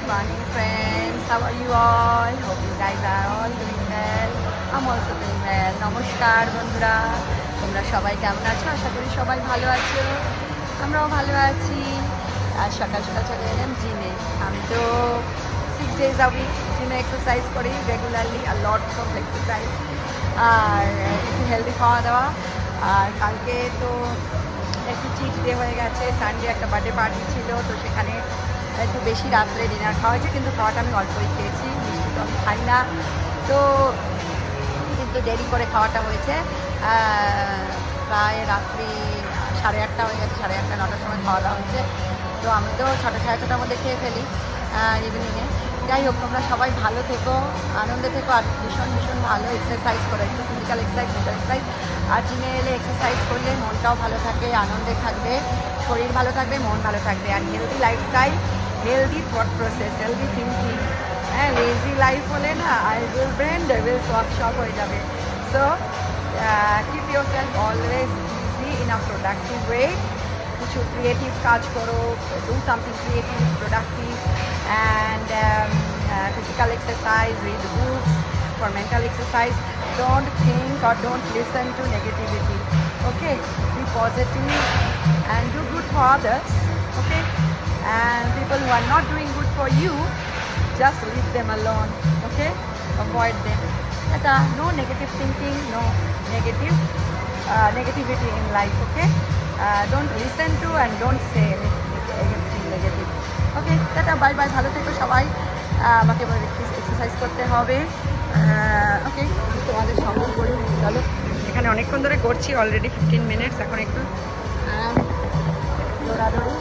Good morning, friends. How are you all? Hope you guys are all doing well. I'm also doing well. নমস্কার বন্ধুরা, তোমরা সবাই কেমন আছো? আশা করি সবাই ভালো আছো। আমরাও ভালো আছি। আর সকাল সকাল চলে এলাম জিমে। আমি তো 6 days a week জিমে এক্সারসাইজ করি রেগুলারলি, আর লটস অফ এক্সারসাইজ, আর একটু হেলদি খাওয়া দাওয়া। আর কালকে তো একটু চিট ডে হয়ে গেছে, সানডে একটা বার্থডে পার্টি ছিল, তো সেখানে একটু বেশি রাত্রে ডিনার খাওয়া হয়েছে, কিন্তু খাওয়াটা আমি অল্পই খেয়েছি, মিষ্টি তো আমি খাই না, তো কিন্তু দেরি করে খাওয়াটা হয়েছে। প্রায় রাত্রি 8:30 হয়ে গেছে, 8:30 9টার সময় খাওয়া দাওয়া হয়েছে, তো আমি তো 6টা 6:30টার মধ্যে খেয়ে ফেলি ইভিনিংয়ে। যাই হোক, তোমরা সবাই ভালো থেকো, আনন্দে থেকো, আর ভীষণ ভীষণ ভালো এক্সারসাইজ করো, একটু ফিজিক্যাল এক্সারসাইজ। আর জিমে এলে এক্সারসাইজ করলে মনটাও ভালো থাকে, আনন্দে থাকবে, শরীর ভালো থাকবে, মন ভালো থাকবে। আর healthy lifestyle, healthy thought process, healthy thinking. হ্যাঁ, লেজি লাইফ হলে না আইভিল ব্রেন ডেভিল ওয়ার্কশপ হয়ে যাবে। So keep yourself always busy in a productive way. কিছু ক্রিয়েটিভ কাজ করো, do something creative, productive, and physical exercise, read books for mental exercise. Don't think or don't listen to negativity. Okay, be positive and do good for others. Okay, and people who are not doing good for you, just leave them alone. Okay, avoid them. No negative thinking, no negativity in life. Okay, don't listen to and don't say anything negative. Okay, tata, bye bye, ভালো থেকো সবাই। আমাকে এবার একটু exercise করতে হবে। ওকে, তোমাদের সঙ্গ করি, চলো। এখানে অনেকক্ষণ ধরে করছি, অলরেডি 15 মিনিটস, এখন একটু দৌড়াদৌড়ি।